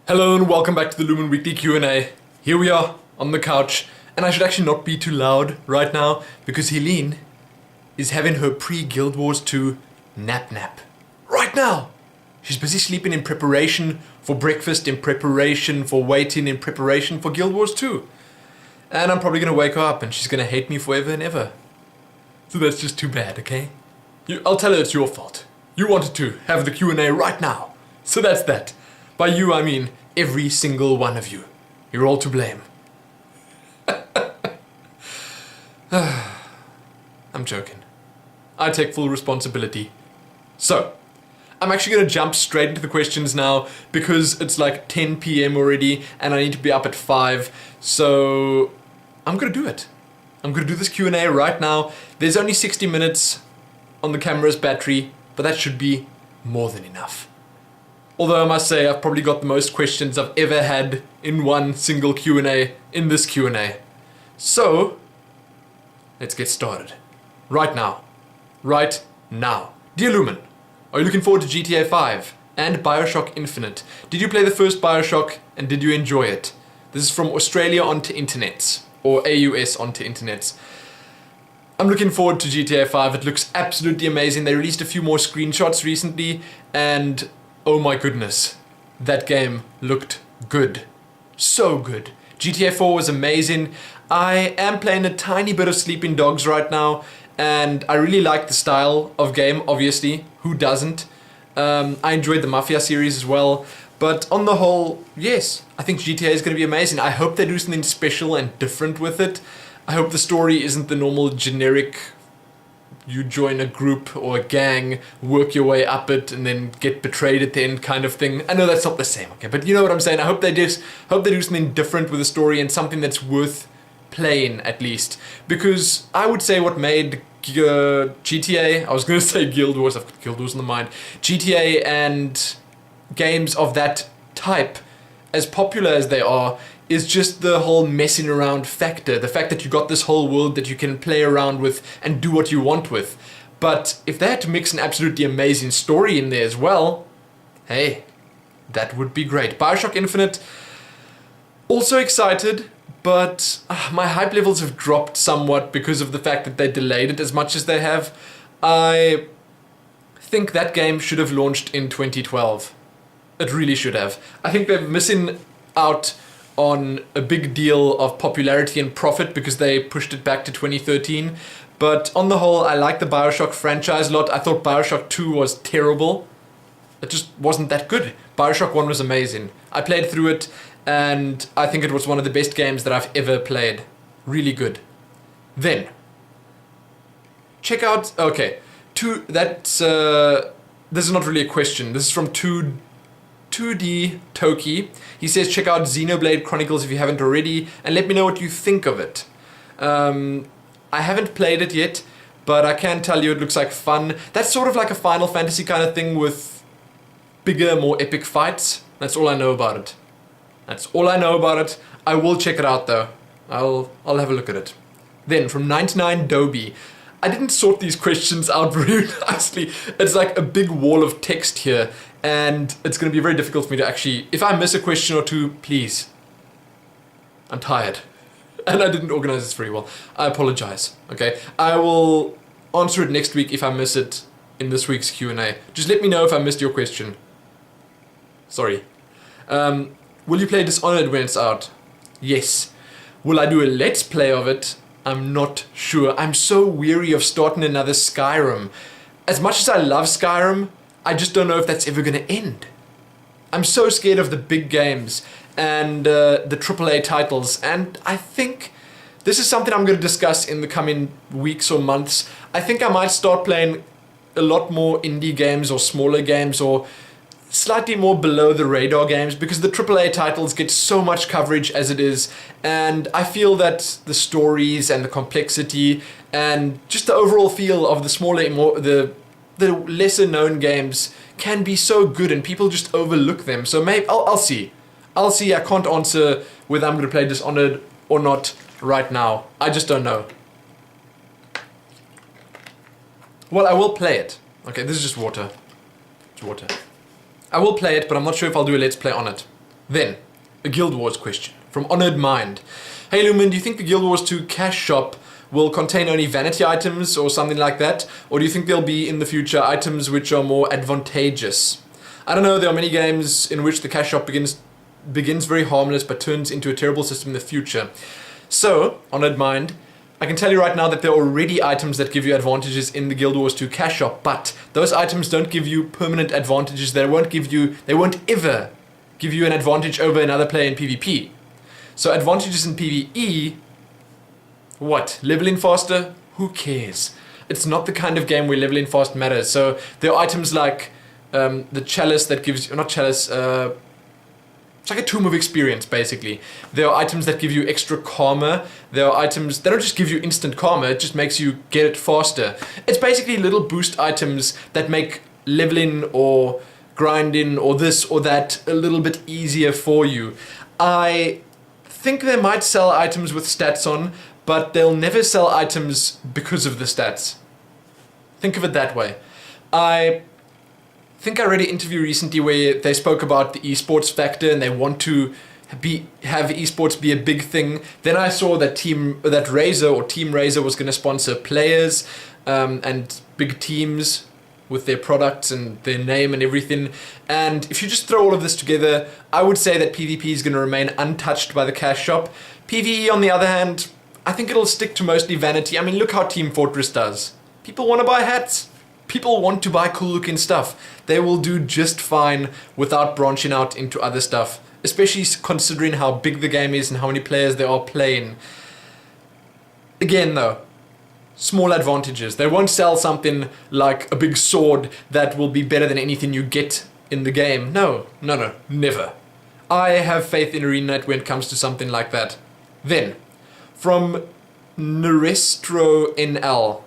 Hello and welcome back to the Lumin Weekly Q&A. Here we are on the couch, and I should actually not be too loud right now because Helene is having her pre-Guild Wars 2 nap. Right now! She's busy sleeping in preparation for breakfast, in preparation for waiting, in preparation for Guild Wars 2. And I'm probably gonna wake her up and she's gonna hate me forever and ever. So that's just too bad, okay? I'll tell her it's your fault. You wanted to have the Q&A right now. So that's that. By you, I mean every single one of you. You're all to blame. I'm joking. I take full responsibility. So, I'm actually going to jump straight into the questions now because it's like 10 PM already and I need to be up at 5. So, I'm going to do it. I'm going to do this Q&A right now. There's only 60 minutes on the camera's battery, but that should be more than enough. Although I must say I've probably got the most questions I've ever had in one single Q&A in this Q&A. So, let's get started. Right now. Right now. Dear Lumin, are you looking forward to GTA 5 and Bioshock Infinite? Did you play the first Bioshock and did you enjoy it? This is from Australia onto internets, or AUS onto internets. I'm looking forward to GTA 5. It looks absolutely amazing. They released a few more screenshots recently and oh my goodness, that game looked good. So good. GTA 4 was amazing. I am playing a tiny bit of Sleeping Dogs right now, and I really like the style of game, obviously. Who doesn't? I enjoyed the Mafia series as well. But on the whole, yes, I think GTA is going to be amazing. I hope they do something special and different with it. I hope the story isn't the normal generic you join a group or a gang, work your way up it, and then get betrayed at the end kind of thing. I know that's not the same, okay, but you know what I'm saying. I hope they do something different with the story and something that's worth playing at least. Because I would say what made GTA, I was going to say Guild Wars, I've got Guild Wars in the mind, GTA and games of that type, as popular as they are, is just the whole messing around factor. The fact that you got this whole world that you can play around with and do what you want with. But if they had to mix an absolutely amazing story in there as well, hey, that would be great. Bioshock Infinite, also excited, but my hype levels have dropped somewhat because of the fact that they delayed it as much as they have. I think that game should have launched in 2012. It really should have. I think they're missing out on a big deal of popularity and profit because they pushed it back to 2013. But on the whole, I like the Bioshock franchise a lot. I thought Bioshock 2 was terrible. It just wasn't that good. Bioshock 1 was amazing. I played through it and I think it was one of the best games that I've ever played. Really good. Then, check out, okay, this is not really a question. This is from 2D Toki. He says check out Xenoblade Chronicles if you haven't already and let me know what you think of it. I haven't played it yet, but I can tell you it looks like fun. That's sort of like a Final Fantasy kind of thing with bigger, more epic fights. That's all I know about it. That's all I know about it. I will check it out though. I'll have a look at it. Then from 99 Dobie. I didn't sort these questions out very nicely. It's like a big wall of text here, and it's going to be very difficult for me to actually... If I miss a question or two, please. I'm tired. And I didn't organize this very well. I apologize, okay? I will answer it next week if I miss it in this week's Q&A. Just let me know if I missed your question. Sorry. Will you play Dishonored when it's out? Yes. Will I do a let's play of it? I'm not sure. I'm so weary of starting another Skyrim. As much as I love Skyrim, I just don't know if that's ever going to end. I'm so scared of the big games and the AAA titles, and I think this is something I'm going to discuss in the coming weeks or months. I think I might start playing a lot more indie games or smaller games or slightly more below the radar games because the AAA titles get so much coverage as it is, and I feel that the stories and the complexity and just the overall feel of the smaller, the lesser known games can be so good and people just overlook them. So maybe I'll see. I can't answer whether I'm going to play Dishonored or not right now. I just don't know. Well, I will play it. Okay, this is just water. It's water. I will play it, but I'm not sure if I'll do a let's play on it. Then, a Guild Wars question from Honored Mind. Hey Lumin, do you think the Guild Wars 2 cash shop will contain only vanity items or something like that? Or do you think there'll be in the future items which are more advantageous? I don't know, there are many games in which the cash shop begins very harmless but turns into a terrible system in the future. So, Honored Mind, I can tell you right now that there are already items that give you advantages in the Guild Wars 2 cash shop, but those items don't give you permanent advantages. They won't ever give you an advantage over another player in PvP. So advantages in PvE, what? Leveling faster? Who cares? It's not the kind of game where leveling fast matters. So there are items like the chalice that gives you, not chalice, it's like a tomb of experience basically. There are items that give you extra karma. There are items that don't just give you instant karma, it just makes you get it faster. It's basically little boost items that make leveling or grinding or this or that a little bit easier for you. I think they might sell items with stats on, but they'll never sell items because of the stats. Think of it that way. I think I read an interview recently where they spoke about the esports factor and they want to have esports be a big thing. Then I saw that Team Razor was going to sponsor players and big teams with their products and their name and everything. And if you just throw all of this together, I would say that PvP is going to remain untouched by the cash shop. PvE, on the other hand, I think it'll stick to mostly vanity. I mean, look how Team Fortress does. People want to buy hats. People want to buy cool looking stuff. They will do just fine without branching out into other stuff, especially considering how big the game is and how many players there are playing. Again though, small advantages. They won't sell something like a big sword that will be better than anything you get in the game. No, never. I have faith in ArenaNet when it comes to something like that. Then, from Nerestro NL.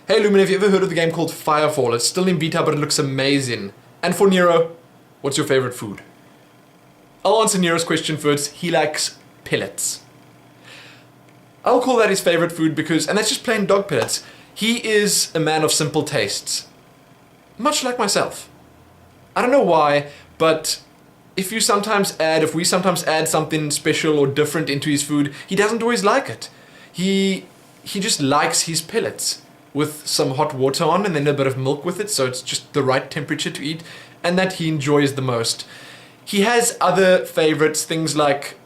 Hey Lumin, have you ever heard of the game called Firefall? It's still in beta, but it looks amazing. And for Nero, what's your favorite food? I'll answer Nero's question first. He likes pellets. I'll call that his favorite food because, and that's just plain dog pellets. He is a man of simple tastes. Much like myself. I don't know why, but if we sometimes add something special or different into his food, he doesn't always like it. He just likes his pellets with some hot water on and then a bit of milk with it, so it's just the right temperature to eat, and that he enjoys the most. He has other favorites, things like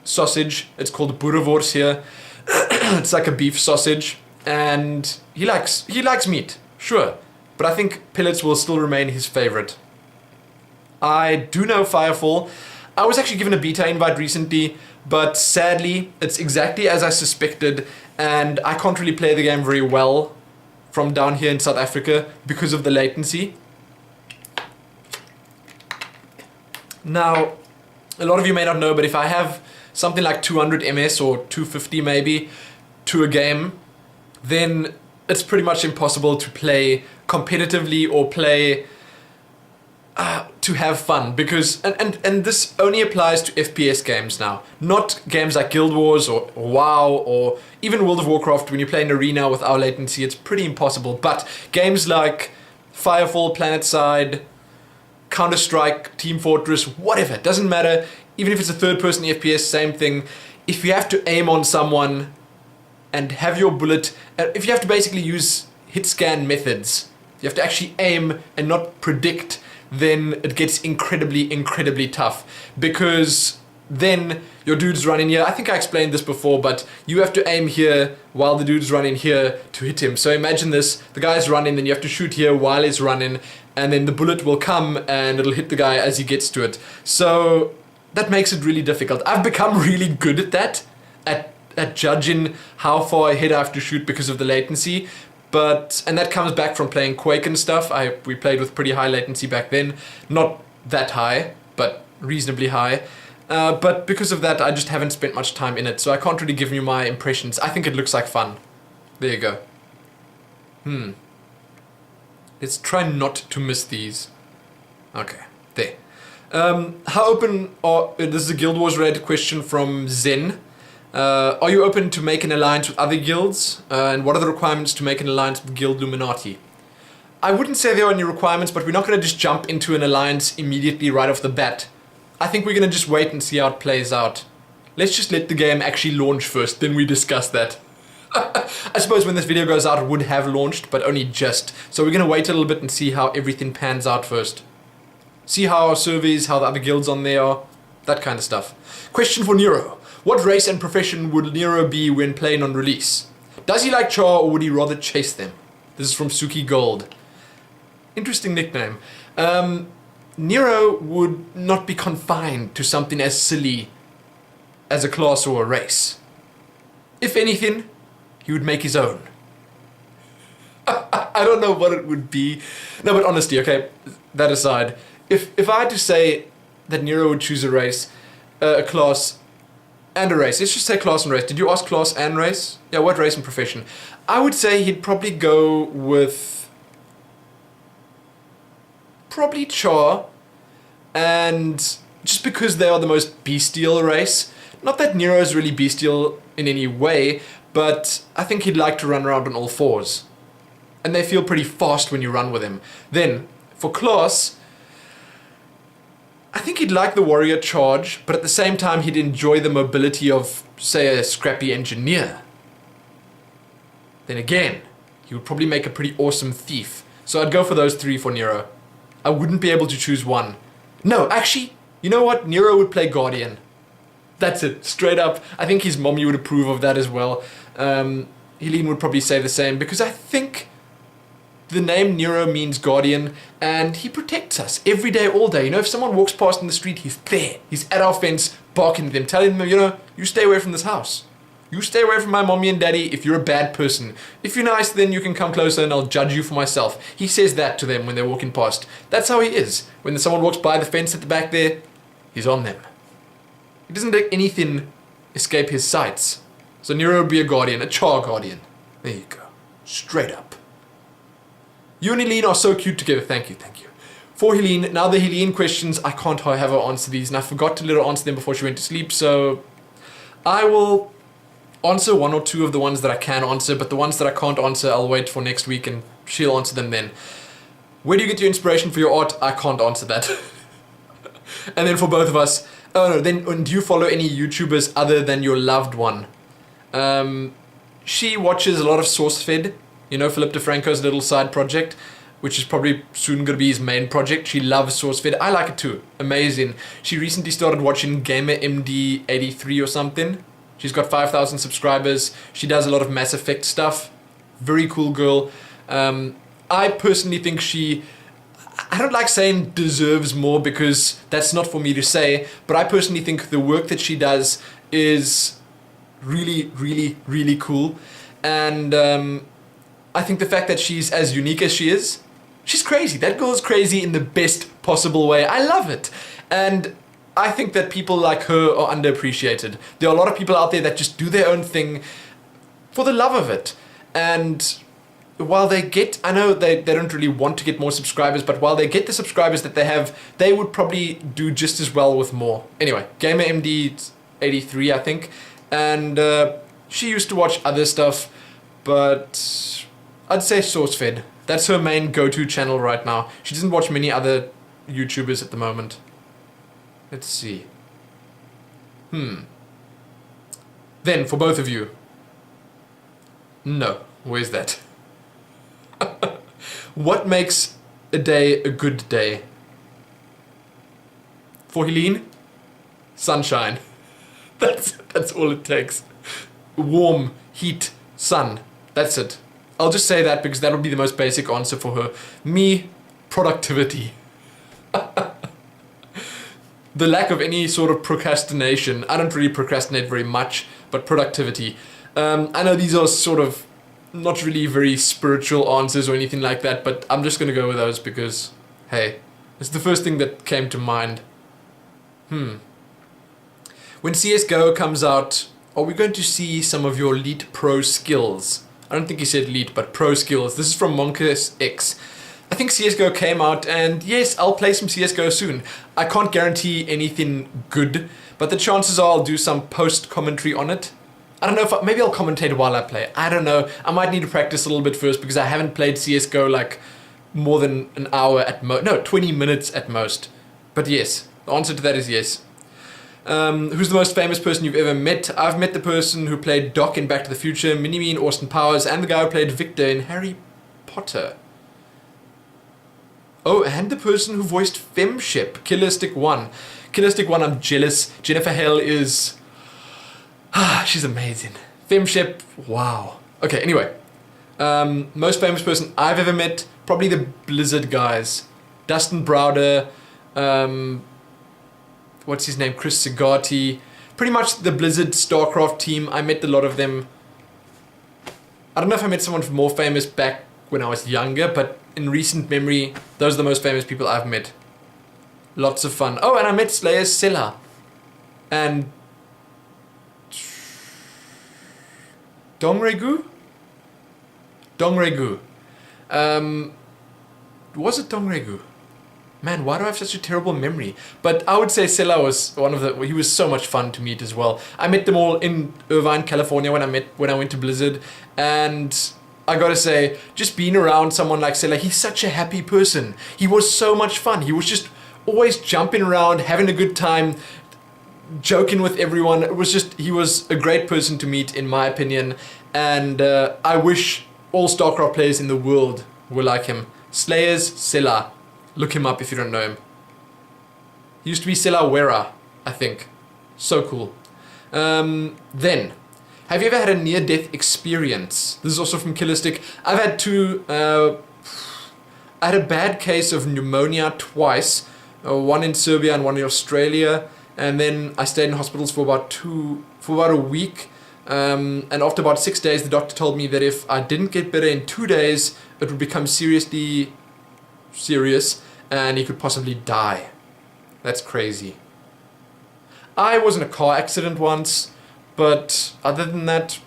sausage. It's called boerewors here. It's like a beef sausage, and he likes meat, sure, but I think pellets will still remain his favorite. I do know Firefall. I was actually given a beta invite recently, but sadly it's exactly as I suspected, and I can't really play the game very well from down here in South Africa because of the latency. Now, a lot of you may not know, but if I have something like 200 ms or 250 maybe to a game, then it's pretty much impossible to play competitively or play to have fun, because and this only applies to FPS games now, not games like Guild Wars or WoW or even World of Warcraft. When you play an arena with our latency, it's pretty impossible. But games like Firefall, PlanetSide, Counter-Strike, Team Fortress, whatever, it doesn't matter. Even if it's a third-person FPS, same thing. If you have to aim on someone and have your bullet, if you have to basically use hit scan methods, you have to actually aim and not predict, then it gets incredibly tough, because then your dude's running here. I think I explained this before, but you have to aim here while the dude's running here to hit him. So imagine this, the guy's running, then you have to shoot here while he's running, and then the bullet will come and it'll hit the guy as he gets to it. So that makes it really difficult. I've become really good at that, at judging how far ahead I have to shoot because of the latency. And that comes back from playing Quake and stuff. We played with pretty high latency back then. Not that high, but reasonably high. But because of that, I just haven't spent much time in it, so I can't really give you my impressions. I think it looks like fun. There you go. Let's try not to miss these. Okay, there. How open are... This is a Guild Wars related question from Zen. Are you open to make an alliance with other guilds? And what are the requirements to make an alliance with Guild Illuminati? I wouldn't say there are any requirements, but we're not going to just jump into an alliance immediately right off the bat. I think we're going to just wait and see how it plays out. Let's just let the game actually launch first, then we discuss that. I suppose when this video goes out it would have launched, but only just. So we're going to wait a little bit and see how everything pans out first. See how our surveys, how the other guilds on there are, that kind of stuff. Question for Nero. What race and profession would Nero be when playing on release? Does he like Char or would he rather chase them? This is from Suki Gold. Interesting nickname. Nero would not be confined to something as silly as a class or a race. If anything, he would make his own. I don't know what it would be. No, but honestly, okay, that aside, if I had to say that Nero would choose a race, a class, and a race, let's just say class and race. Did you ask class and race? Yeah, what race and profession? I would say he'd probably go with probably Char, and just because they are the most bestial race. Not that Nero is really bestial in any way, but I think he'd like to run around on all fours. And they feel pretty fast when you run with him. Then, for class, I think he'd like the warrior charge, but at the same time he'd enjoy the mobility of, say, a scrappy engineer. Then again, he would probably make a pretty awesome thief. So I'd go for those three for Nero. I wouldn't be able to choose one. No, actually, you know what? Nero would play Guardian. That's it, straight up. I think his mommy would approve of that as well. Helene would probably say the same, because I think the name Nero means guardian, and he protects us every day, all day. You know, if someone walks past in the street, he's there. He's at our fence, barking at them, telling them, you know, you stay away from this house. You stay away from my mommy and daddy if you're a bad person. If you're nice, then you can come closer and I'll judge you for myself. He says that to them when they're walking past. That's how he is. When someone walks by the fence at the back there, he's on them. He doesn't let anything escape his sights. So Nero would be a guardian, a Char guardian. There you go. Straight up. You and Helene are so cute together. Thank you, thank you. For Helene, now the Helene questions, I can't have her answer these, and I forgot to let her answer them before she went to sleep, so I will answer one or two of the ones that I can answer, but the ones that I can't answer, I'll wait for next week and she'll answer them then. Where do you get your inspiration for your art? I can't answer that. And then for both of us, oh no, then do you follow any YouTubers other than your loved one? She watches a lot of SourceFed, you know, Philip DeFranco's little side project, which is probably soon going to be his main project. She loves SourceFed. I like it too. Amazing. She recently started watching GamerMD83 or something. She's got 5,000 subscribers. She does a lot of Mass Effect stuff. Very cool girl. I personally think she, I don't like saying deserves more because that's not for me to say, but I personally think the work that she does is really, really, really cool. And I think the fact that she's as unique as she is, she's crazy. That girl's crazy in the best possible way. I love it. And I think that people like her are underappreciated. There are a lot of people out there that just do their own thing for the love of it. And while they get, I know they don't really want to get more subscribers, but while they get the subscribers that they have, they would probably do just as well with more. Anyway, GamerMD83, I think. And she used to watch other stuff, but I'd say SourceFed. That's her main go-to channel right now. She doesn't watch many other YouTubers at the moment. Let's see. Then, for both of you. No. Where's that? What makes a day a good day? For Helene? Sunshine. That's all it takes. Warm, heat, sun. That's it. I'll just say that because that'll be the most basic answer for her. Me, productivity. The lack of any sort of procrastination. I don't really procrastinate very much, but productivity. I know these are sort of not really very spiritual answers or anything like that, but I'm just going to go with those because, hey, it's the first thing that came to mind. When CSGO comes out, are we going to see some of your elite pro skills? I don't think he said elite, but pro skills. This is from Monkus X. I think CSGO came out, and yes, I'll play some CSGO soon. I can't guarantee anything good, but the chances are I'll do some post-commentary on it. I don't know if maybe I'll commentate while I play. I don't know. I might need to practice a little bit first because I haven't played CSGO like more than an hour at most. No, 20 minutes at most. But yes, The answer to that is yes. Who's the most famous person you've ever met? I've met the person who played Doc in Back to the Future, Mini-Me in Austin Powers, and the guy who played Victor in Harry Potter. Oh, and the person who voiced Femship, Killer Stick 1. Killer Stick 1, I'm jealous. Jennifer Hale is... she's amazing. Femship, wow. Okay, anyway. Most famous person I've ever met, probably the Blizzard guys. Dustin Browder, what's his name, Chris Sagati, pretty much the Blizzard StarCraft team. I met a lot of them. I don't know if I met someone more famous back when I was younger, but in recent memory, those are the most famous people I've met. Lots of fun. Oh, and I met Slayer Silla. And... Dongregu? Dongregu. Was it Dongregu? Man, why do I have such a terrible memory? But I would say Silla was one of the... He was so much fun to meet as well. I met them all in Irvine, California when I went to Blizzard. And I gotta say, just being around someone like Silla, he's such a happy person. He was so much fun. He was just always jumping around, having a good time, joking with everyone. It was just... He was a great person to meet, in my opinion. And I wish all StarCraft players in the world were like him. Slayers, Silla. Look him up if you don't know him. He used to be Silla Wera, I think. So cool. Then, have you ever had a near-death experience? This is also from Killerstick. I've had two. I had a bad case of pneumonia twice. One in Serbia and one in Australia. And then I stayed in hospitals for about a week. And after about 6 days, the doctor told me that if I didn't get better in 2 days, it would become seriously serious and he could possibly die. That's crazy. I was in a car accident once, but other than that,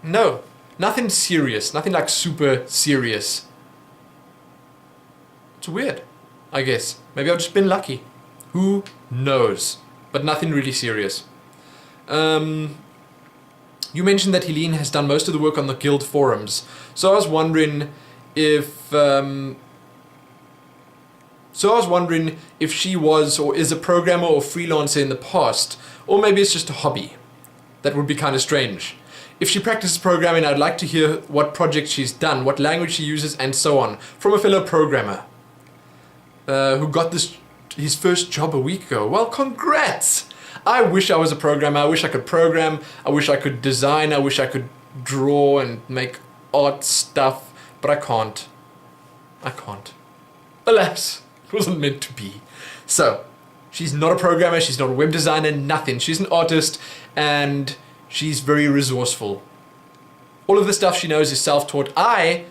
no. Nothing serious. Nothing like super serious. It's weird, I guess. Maybe I've just been lucky. Who knows? But nothing really serious. You mentioned that Helene has done most of the work on the guild forums. So I was wondering if she was or is a programmer or freelancer in the past, or maybe it's just a hobby. That would be kind of strange. If she practices programming, I'd like to hear what project she's done, what language she uses, and so on, from a fellow programmer who got his first job a week ago. Well, congrats! I wish I was a programmer. I wish I could program. I wish I could design. I wish I could draw and make art stuff, but I can't. I can't. Alas. Wasn't meant to be. So, she's not a programmer, she's not a web designer, nothing. She's an artist, and she's very resourceful. All of the stuff she knows is self-taught. I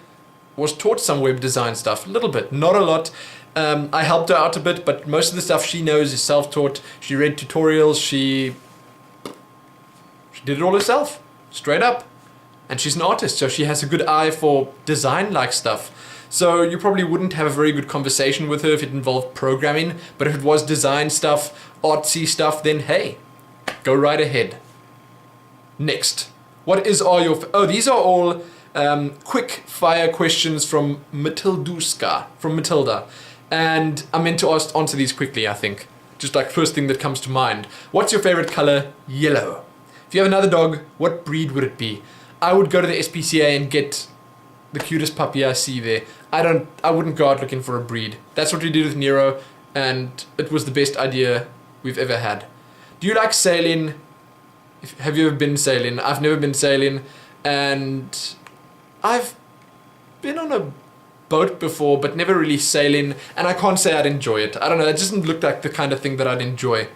was taught some web design stuff, a little bit, not a lot. I helped her out a bit, but most of the stuff she knows is self-taught. She read tutorials, she did it all herself, straight up. And she's an artist, so she has a good eye for design-like stuff. So you probably wouldn't have a very good conversation with her if it involved programming, but if it was design stuff, artsy stuff, then hey, go right ahead. Next, these are all quick fire questions from Matilda. And I'm meant to answer these quickly, I think. Just like first thing that comes to mind. What's your favorite color? Yellow. If you have another dog, what breed would it be? I would go to the SPCA and get the cutest puppy I see there. I wouldn't go out looking for a breed. That's what we did with Nero, and it was the best idea we've ever had. Do you like sailing? Have you ever been sailing? I've never been sailing, and I've been on a boat before, but never really sailing, and I can't say I'd enjoy it. I don't know, it doesn't look like the kind of thing that I'd enjoy.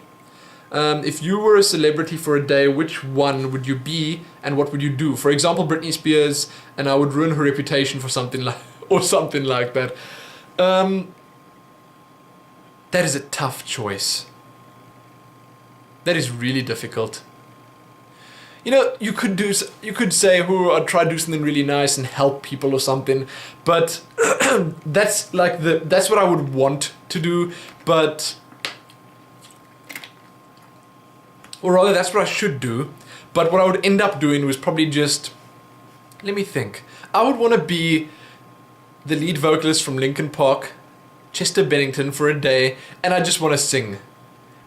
If you were a celebrity for a day, which one would you be, and what would you do? For example, Britney Spears, and I would ruin her reputation for something like that. That is a tough choice. That is really difficult. You know, you could say, I'd try to do something really nice and help people or something, but that's what I would want to do, or rather that's what I should do, but what I would end up doing was probably just, let me think. I would want to be the lead vocalist from Linkin Park, Chester Bennington for a day, and I just want to sing.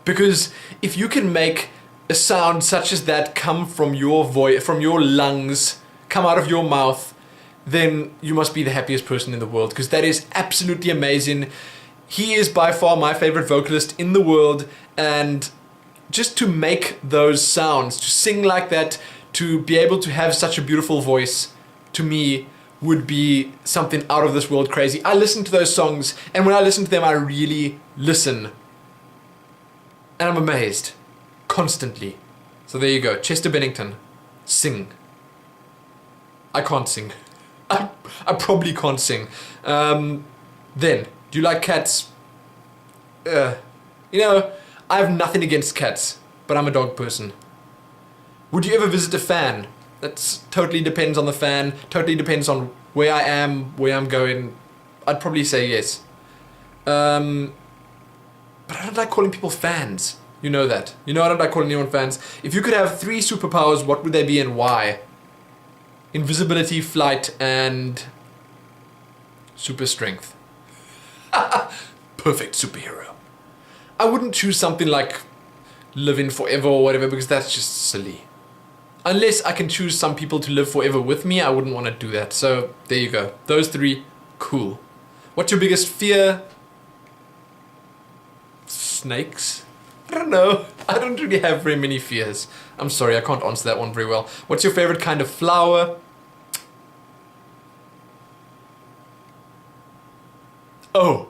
Because if you can make a sound such as that come from your voice, from your lungs, come out of your mouth, then you must be the happiest person in the world, because that is absolutely amazing. He is by far my favorite vocalist in the world, and just to make those sounds, to sing like that, to be able to have such a beautiful voice, to me, would be something out of this world crazy. I listen to those songs, and when I listen to them, I really listen. And I'm amazed. Constantly. So there you go. Chester Bennington. Sing. I can't sing. I probably can't sing. Then, do you like cats? You know, I have nothing against cats, but I'm a dog person. Would you ever visit a fan? That totally depends on the fan, totally depends on where I am, where I'm going. I'd probably say yes. But I don't like calling people fans. You know that. You know I don't like calling anyone fans. If you could have 3 superpowers, what would they be and why? Invisibility, flight, and super strength. Perfect superhero. I wouldn't choose something like living forever or whatever, because that's just silly. Unless I can choose some people to live forever with me, I wouldn't want to do that. So, there you go. Those 3, cool. What's your biggest fear? Snakes? I don't know. I don't really have very many fears. I'm sorry, I can't answer that one very well. What's your favorite kind of flower? Oh.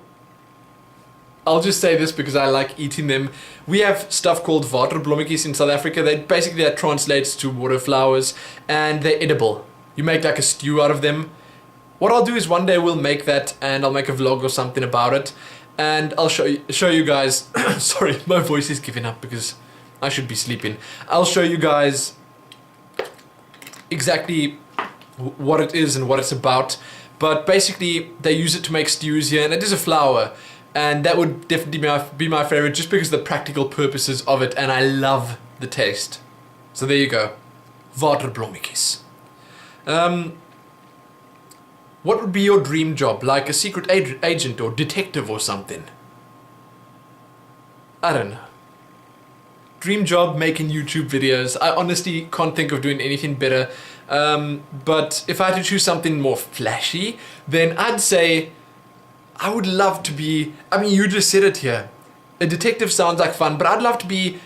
I'll just say this because I like eating them. We have stuff called waterblommetjies in South Africa. That translates to water flowers, and they're edible. You make like a stew out of them. What I'll do is one day we'll make that, and I'll make a vlog or something about it, and I'll show you guys. Sorry, my voice is giving up because I should be sleeping. I'll show you guys exactly what it is and what it's about. But basically, they use it to make stews here, and it is a flower. And that would definitely be my favorite, just because of the practical purposes of it, and I love the taste. So there you go. Waterblommetjies. What would be your dream job? Like a secret agent or detective or something? I don't know. Dream job, making YouTube videos. I honestly can't think of doing anything better. But if I had to choose something more flashy, then I'd say I would love to be, I mean, you just said it here. A detective sounds like fun, but I'd love to be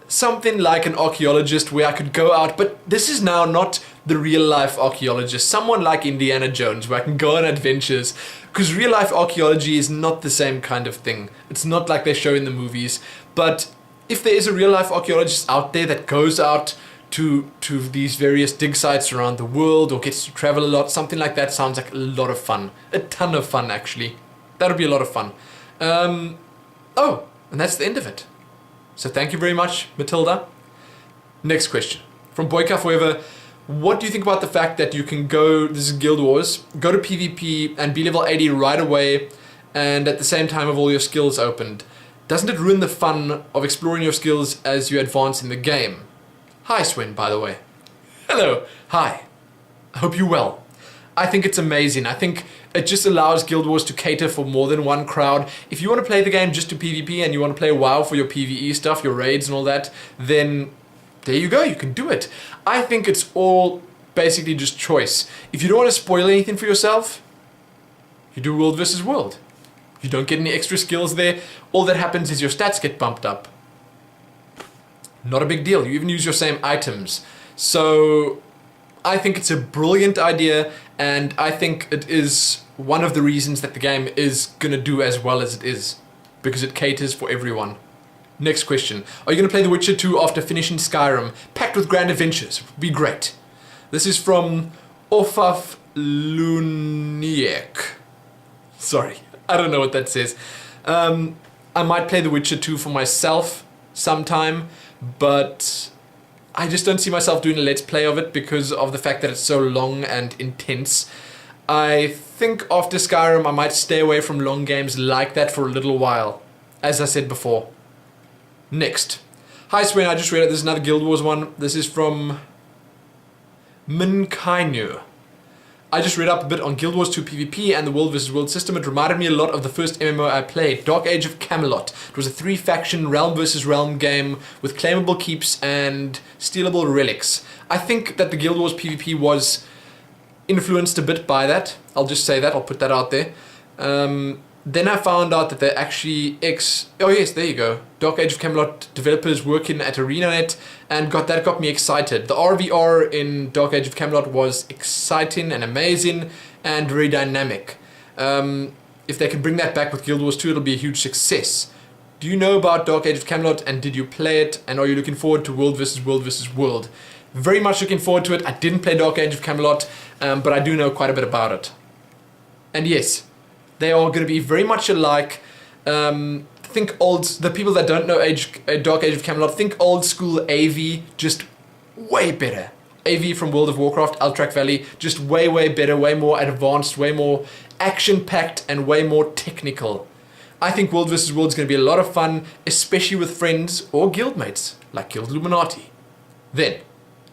something like an archaeologist where I could go out, but this is now not the real life archaeologist. Someone like Indiana Jones where I can go on adventures, because real life archaeology is not the same kind of thing. It's not like they show in the movies, but if there is a real life archaeologist out there that goes out to these various dig sites around the world or gets to travel a lot, something like that sounds like a lot of fun. A ton of fun, actually. That would be a lot of fun. Oh, and that's the end of it. So thank you very much, Matilda. Next question. From Boyka Forever. What do you think about the fact that you can go, this is Guild Wars, go to PvP and be level 80 right away, and at the same time have all your skills opened? Doesn't it ruin the fun of exploring your skills as you advance in the game? Hi, Swin, by the way. Hello. Hi. I hope you're well. I think it's amazing. I think it just allows Guild Wars to cater for more than one crowd. If you want to play the game just to PvP and you want to play WoW for your PvE stuff, your raids and all that, then there you go, you can do it. I think it's all basically just choice. If you don't want to spoil anything for yourself, you do world versus world. You don't get any extra skills there. All that happens is your stats get bumped up. Not a big deal. You even use your same items. So I think it's a brilliant idea, and I think it is one of the reasons that the game is going to do as well as it is, because it caters for everyone. Next question. Are you going to play The Witcher 2 after finishing Skyrim, packed with grand adventures? It would be great. This is from Ofaf Luniek. Sorry, I don't know what that says. I might play The Witcher 2 for myself sometime, but I just don't see myself doing a let's play of it because of the fact that it's so long and intense. I think after Skyrim I might stay away from long games like that for a little while, as I said before. Next. Hi Swain, I just read it. This is another Guild Wars one. This is from Minkainu. I just read up a bit on Guild Wars 2 PvP and the World vs. World system. It reminded me a lot of the first MMO I played, Dark Age of Camelot. It was a 3-faction realm versus realm game with claimable keeps and stealable relics. I think that the Guild Wars PvP was influenced a bit by that. I'll just say that, I'll put that out there. Then I found out that they're actually oh yes, there you go. Dark Age of Camelot developers working at ArenaNet, and that got me excited. The RVR in Dark Age of Camelot was exciting and amazing and very dynamic. If they can bring that back with Guild Wars 2, it'll be a huge success. Do you know about Dark Age of Camelot, and did you play it, and are you looking forward to World vs. World vs. World? Very much looking forward to it. I didn't play Dark Age of Camelot, but I do know quite a bit about it. And yes, they are going to be very much alike. The people that don't know Dark Age of Camelot, think old school AV, just way better. AV from World of Warcraft, Alterac Valley, just way, way better, way more advanced, way more action-packed, and way more technical. I think World vs. World is going to be a lot of fun, especially with friends or guildmates, like Guild Illuminati. Then,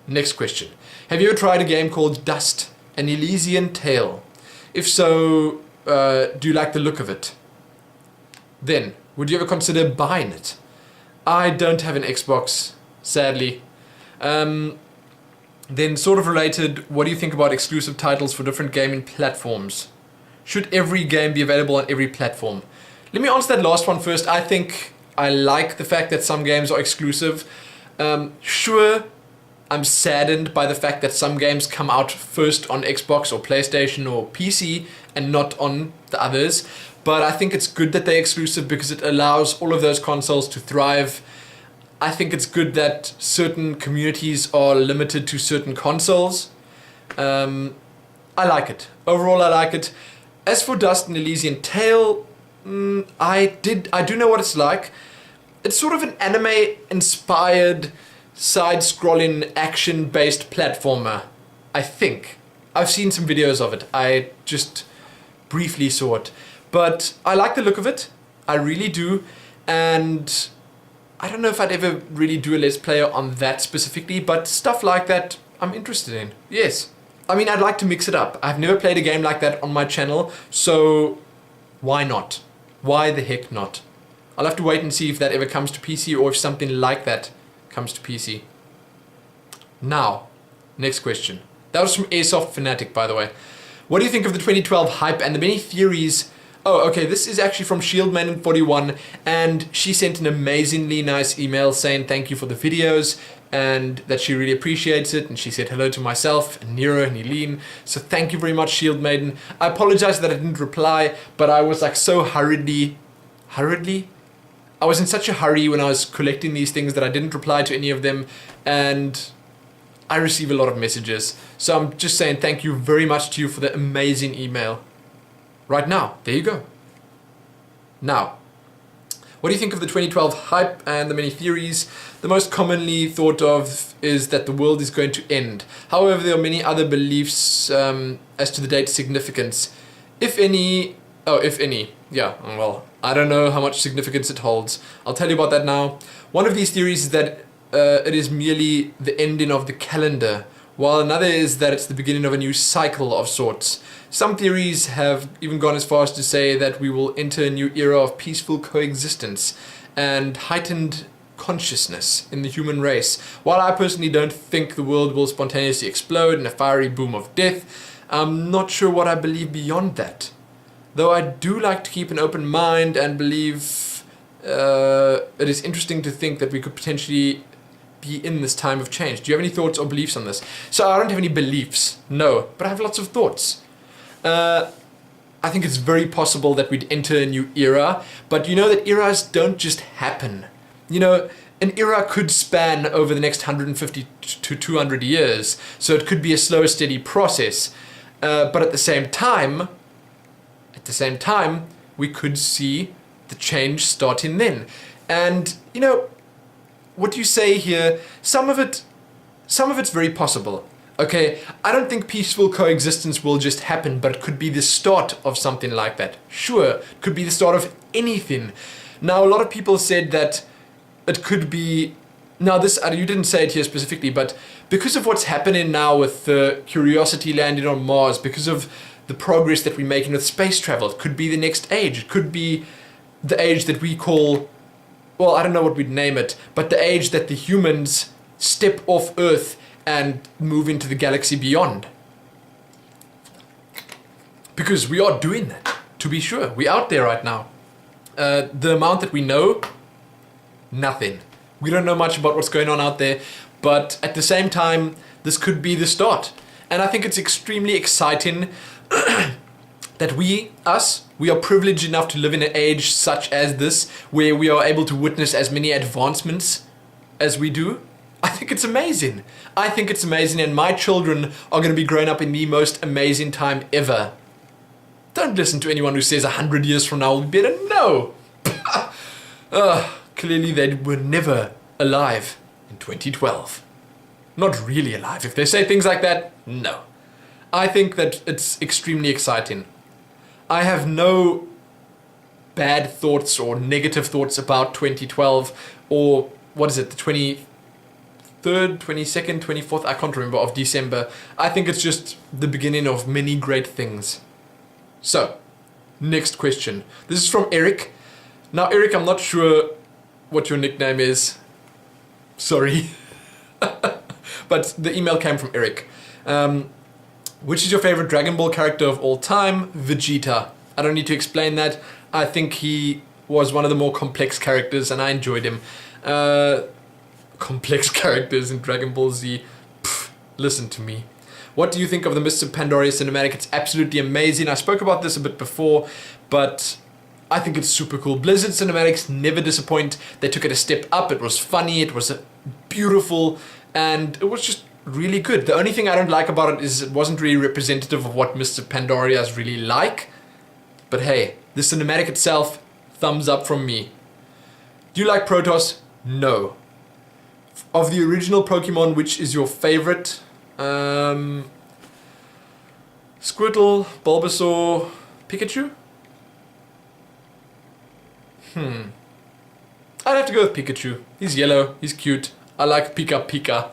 next question. Have you ever tried a game called Dust, an Elysian Tale? If so, do you like the look of it? Then, would you ever consider buying it? I don't have an Xbox, sadly. Then, sort of related, what do you think about exclusive titles for different gaming platforms? Should every game be available on every platform? Let me answer that last one first. I think I like the fact that some games are exclusive. Sure, I'm saddened by the fact that some games come out first on Xbox or PlayStation or PC and not on the others. But I think it's good that they're exclusive because it allows all of those consoles to thrive. I think it's good that certain communities are limited to certain consoles. I like it. Overall, I like it. As for Dust and Elysian Tale, I do know what it's like. It's sort of an anime-inspired, side-scrolling, action-based platformer, I think. I've seen some videos of it. I just briefly saw it. But I like the look of it. I really do. And I don't know if I'd ever really do a Let's Play on that specifically, but stuff like that I'm interested in. Yes. I mean, I'd like to mix it up. I've never played a game like that on my channel, so why not? Why the heck not? I'll have to wait and see if that ever comes to PC or if something like that comes to PC. Now, next question. That was from Airsoft Fanatic, by the way. What do you think of the 2012 hype and the many theories? Oh, okay, this is actually from ShieldMaiden41, and she sent an amazingly nice email saying thank you for the videos and that she really appreciates it, and she said hello to myself and Nero and Eileen. So thank you very much, Shield Maiden. I apologize that I didn't reply, but I was like so hurriedly? I was in such a hurry when I was collecting these things that I didn't reply to any of them, and I receive a lot of messages. So I'm just saying thank you very much to you for the amazing email. Right now, there you go. Now, what do you think of the 2012 hype and the many theories? The most commonly thought of is that the world is going to end. However, there are many other beliefs as to the date's significance. If any, yeah, well, I don't know how much significance it holds. I'll tell you about that now. One of these theories is that it is merely the ending of the calendar, while another is that it's the beginning of a new cycle of sorts. Some theories have even gone as far as to say that we will enter a new era of peaceful coexistence and heightened consciousness in the human race. While I personally don't think the world will spontaneously explode in a fiery boom of death, I'm not sure what I believe beyond that. Though I do like to keep an open mind and believe it is interesting to think that we could potentially be in this time of change. Do you have any thoughts or beliefs on this? So I don't have any beliefs, no, but I have lots of thoughts. I think it's very possible that we'd enter a new era, but you know that eras don't just happen. You know, an era could span over the next 150 to 200 years, so it could be a slow, steady process. But at the same time, we could see the change starting then. And, you know, what you say here, some of it's very possible. Okay, I don't think peaceful coexistence will just happen, but it could be the start of something like that. Sure, it could be the start of anything. Now, a lot of people said that it could be Now this, you didn't say it here specifically, but because of what's happening now with the Curiosity landing on Mars, because of the progress that we're making with space travel, it could be the next age. It could be the age that we call, well, I don't know what we'd name it, but the age that the humans step off Earth and move into the galaxy beyond. Because we are doing that, to be sure. We're out there right now. The amount that we know, nothing. We don't know much about what's going on out there, but at the same time, this could be the start. And I think it's extremely exciting that we are privileged enough to live in an age such as this, where we are able to witness as many advancements as we do. I think it's amazing. I think it's amazing, and my children are going to be growing up in the most amazing time ever. Don't listen to anyone who says 100 years from now will be better. No! Clearly they were never alive in 2012. Not really alive. If they say things like that, no. I think that it's extremely exciting. I have no bad thoughts or negative thoughts about 2012 or, what is it, the 23rd, 22nd, 24th, I can't remember, of December. I think it's just the beginning of many great things. So, next question. This is from Eric. Now, Eric, I'm not sure what your nickname is. Sorry. But the email came from Eric. Which is your favorite Dragon Ball character of all time? Vegeta. I don't need to explain that. I think he was one of the more complex characters and I enjoyed him. Complex characters in Dragon Ball Z. Pff, listen to me. What do you think of the Mists of Pandaria cinematic? It's absolutely amazing. I spoke about this a bit before, but I think it's super cool. Blizzard cinematics never disappoint. They took it a step up. It was funny, it was beautiful, and it was just really good. The only thing I don't like about it is it wasn't really representative of what Mists of Pandaria is really like. But hey, the cinematic itself, thumbs up from me. Do you like Protoss? No. Of the original Pokemon, which is your favorite? Squirtle, Bulbasaur, Pikachu? I'd have to go with Pikachu. He's yellow, he's cute. I like Pika Pika.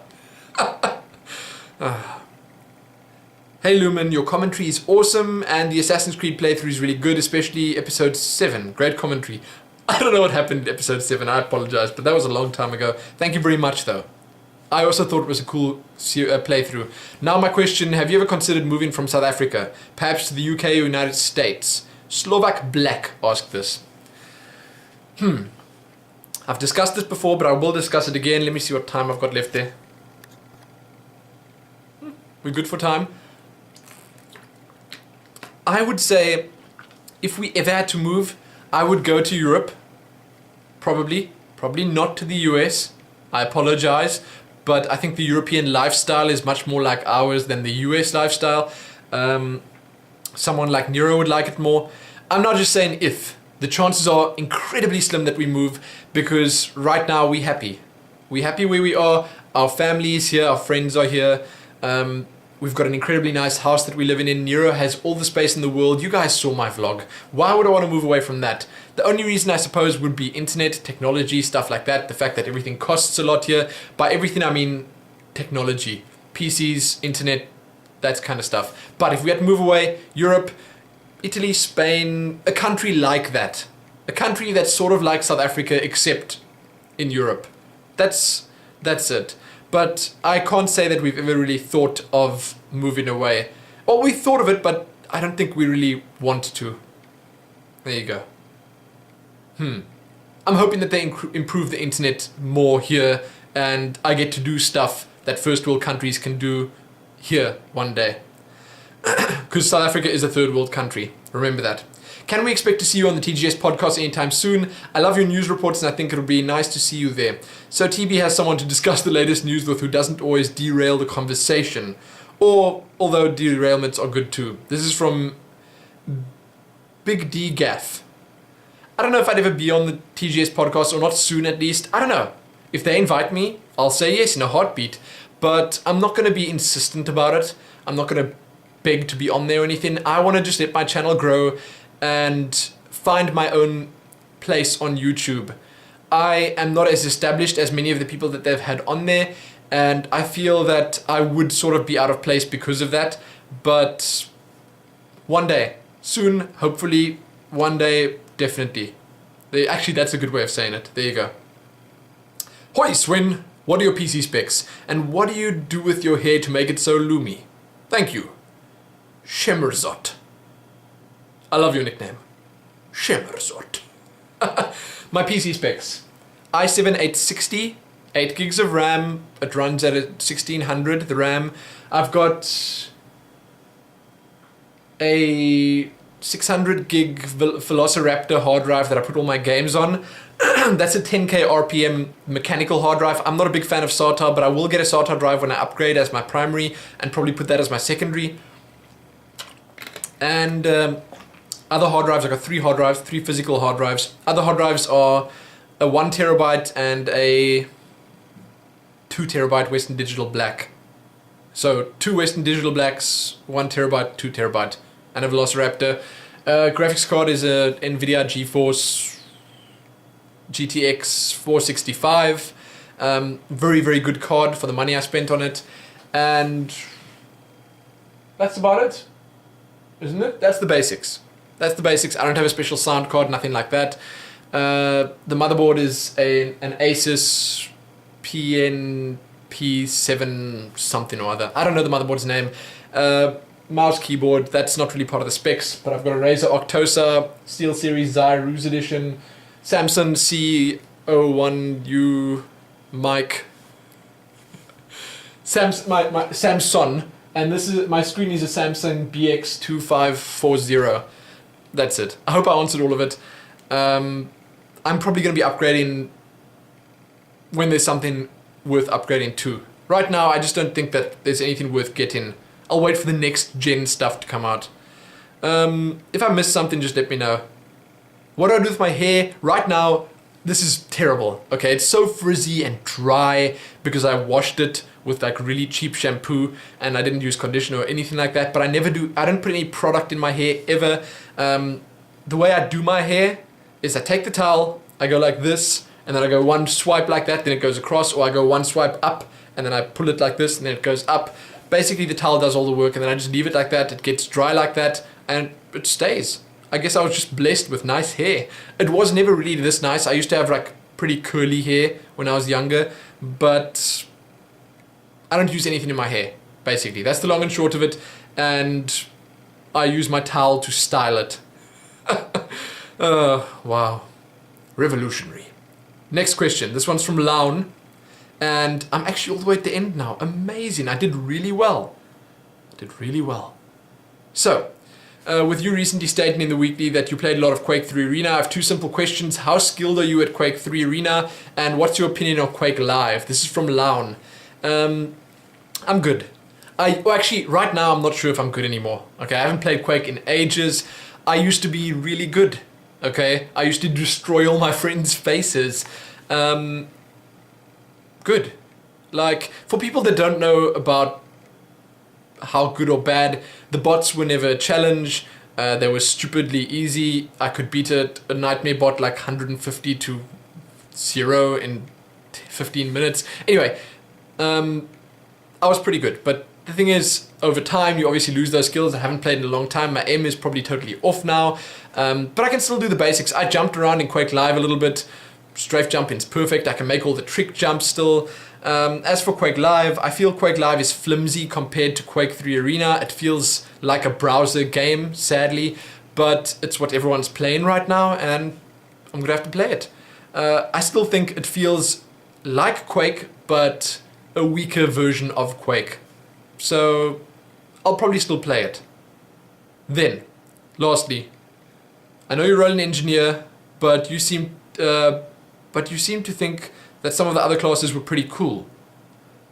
Hey Lumin, your commentary is awesome and the Assassin's Creed playthrough is really good, especially episode 7. Great commentary. I don't know what happened in episode 7, I apologize, but that was a long time ago. Thank you very much though. I also thought it was a cool playthrough. Now my question, have you ever considered moving from South Africa, perhaps to the UK or United States? Slovak Black asked this. I've discussed this before, but I will discuss it again. Let me see what time I've got left there. We're good for time. I would say, if we ever had to move, I would go to Europe. Probably not to the US. I apologize. But I think the European lifestyle is much more like ours than the US lifestyle. Someone like Nero would like it more. I'm not just saying if. The chances are incredibly slim that we move because right now we're happy. We're happy where we are. Our family is here. Our friends are here. We've got an incredibly nice house that we live in. Nero has all the space in the world. You guys saw my vlog. Why would I want to move away from that? The only reason I suppose would be internet, technology, stuff like that. The fact that everything costs a lot here. By everything I mean technology. PCs, internet, that kind of stuff. But if we had to move away, Europe, Italy, Spain, a country like that. A country that's sort of like South Africa except in Europe. That's it. But I can't say that we've ever really thought of moving away. Well, we thought of it, but I don't think we really want to. There you go. I'm hoping that they improve the internet more here and I get to do stuff that first world countries can do here one day. Because South Africa is a third world country. Remember that. Can we expect to see you on the TGS podcast anytime soon? I love your news reports and I think it'll be nice to see you there. So TB has someone to discuss the latest news with who doesn't always derail the conversation. Or, although derailments are good too. This is from Big D Gaff. I don't know if I'd ever be on the TGS podcast or not soon at least. I don't know. If they invite me, I'll say yes in a heartbeat. But I'm not going to be insistent about it. I'm not going to beg to be on there or anything. I want to just let my channel grow and find my own place on YouTube. I am not as established as many of the people that they've had on there, and I feel that I would sort of be out of place because of that. But one day, soon, hopefully, one day, definitely. Actually, that's a good way of saying it. There you go. Hoi, Swin! What are your PC specs? And what do you do with your hair to make it so loomy? Thank you. Shemmerzot. I love your nickname. Shemmerzot. My PC specs. i7 860, 8 gigs of RAM. It runs at 1600, the RAM. I've got a 600 gig Velociraptor hard drive that I put all my games on. That's a 10k RPM mechanical hard drive. I'm not a big fan of SATA, but I will get a SATA drive when I upgrade as my primary and probably put that as my secondary. And other hard drives, I've got 3 hard drives, 3 physical hard drives. Other hard drives are a 1 terabyte and a 2 terabyte Western Digital Black. So 2 Western Digital Blacks, 1 terabyte, 2 terabyte, and a Velociraptor. Graphics card is a NVIDIA GeForce GTX 465. Very, very good card for the money I spent on it. And that's about it, isn't it? That's the basics. That's the basics. I don't have a special sound card, nothing like that. The motherboard is an Asus PNP7 something or other. I don't know the motherboard's name. Mouse, keyboard, that's not really part of the specs, but I've got a Razer Octosa, SteelSeries Xi Ruse Edition, Samsung C01U mic, Samsung, and this is my screen is a Samsung BX2540. That's it. I hope I answered all of it. I'm probably going to be upgrading when there's something worth upgrading to. Right now, I just don't think that there's anything worth getting. I'll wait for the next gen stuff to come out. If I miss something, just let me know. What do I do with my hair? Right now, this is terrible. Okay, it's so frizzy and dry because I washed it with like really cheap shampoo and I didn't use conditioner or anything like that. But I don't put any product in my hair ever. The way I do my hair is I take the towel, I go like this, and then I go one swipe like that, then it goes across, or I go one swipe up, and then I pull it like this, and then it goes up. Basically, the towel does all the work, and then I just leave it like that. It gets dry like that, and it stays. I guess I was just blessed with nice hair. It was never really this nice. I used to have like pretty curly hair when I was younger, but I don't use anything in my hair, basically. That's the long and short of it, and I use my towel to style it. Wow. Revolutionary. Next question. This one's from Laun. And I'm actually all the way at the end now. Amazing. I did really well. So, with you recently stating in the weekly that you played a lot of Quake 3 Arena, I have 2 simple questions. How skilled are you at Quake 3 Arena? And what's your opinion on Quake Live? This is from Laun. I'm good. Actually, right now I'm not sure if I'm good anymore. Okay, I haven't played Quake in ages. I used to be really good. Okay, I used to destroy all my friends' faces. Good. Like, for people that don't know about how good or bad, the bots were never a challenge. They were stupidly easy. I could beat a nightmare bot like 150 to 0 in 15 minutes. Anyway, I was pretty good. But the thing is, over time, you obviously lose those skills. I haven't played in a long time. My aim is probably totally off now. But I can still do the basics. I jumped around in Quake Live a little bit. Strafe jumping's perfect. I can make all the trick jumps still. As for Quake Live, I feel Quake Live is flimsy compared to Quake 3 Arena. It feels like a browser game, sadly, but it's what everyone's playing right now, and I'm gonna have to play it. I still think it feels like Quake, but a weaker version of Quake. So I'll probably still play it. Then, lastly, I know you're an engineer, but you seem to think that some of the other classes were pretty cool.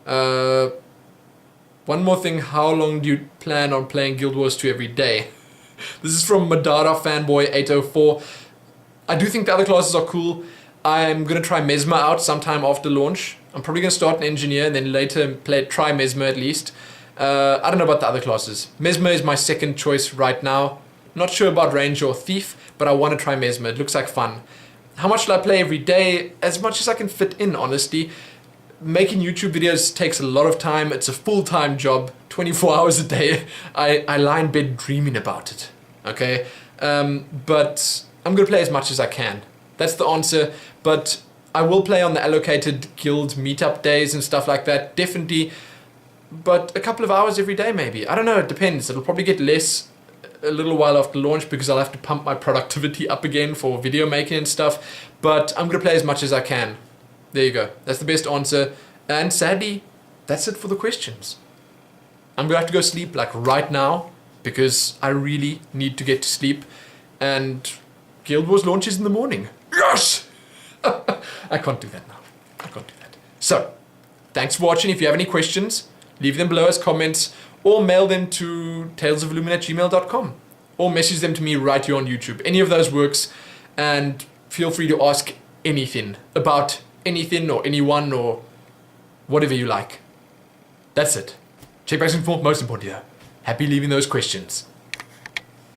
One more thing, how long do you plan on playing Guild Wars 2 every day? This is from Madara Fanboy 804. I do think the other classes are cool. I'm going to try Mesmer out sometime after launch. I'm probably going to start an engineer and then later try Mesmer at least. I don't know about the other classes. Mesmer is my second choice right now. Not sure about Ranger or Thief, but I want to try Mesmer. It looks like fun. How much do I play every day? As much as I can fit in, honestly. Making YouTube videos takes a lot of time. It's a full-time job, 24 hours a day. I lie in bed dreaming about it, okay? But I'm gonna play as much as I can. That's the answer, but I will play on the allocated guild meetup days and stuff like that, definitely, but a couple of hours every day maybe. I don't know, it depends. It'll probably get less a little while after launch because I'll have to pump my productivity up again for video making and stuff, but I'm gonna play as much as I can. There you go. That's the best answer. And sadly, that's it for the questions. I'm gonna have to go sleep like right now because I really need to get to sleep. And Guild Wars launches in the morning. Yes! I can't do that now. I can't do that. So, thanks for watching. If you have any questions, leave them below as comments or mail them to talesoflumin@gmail.com or message them to me right here on YouTube. Any of those works. And feel free to ask anything about anything or anyone or whatever you like. That's it. Check back and forth, most importantly though. Happy leaving those questions.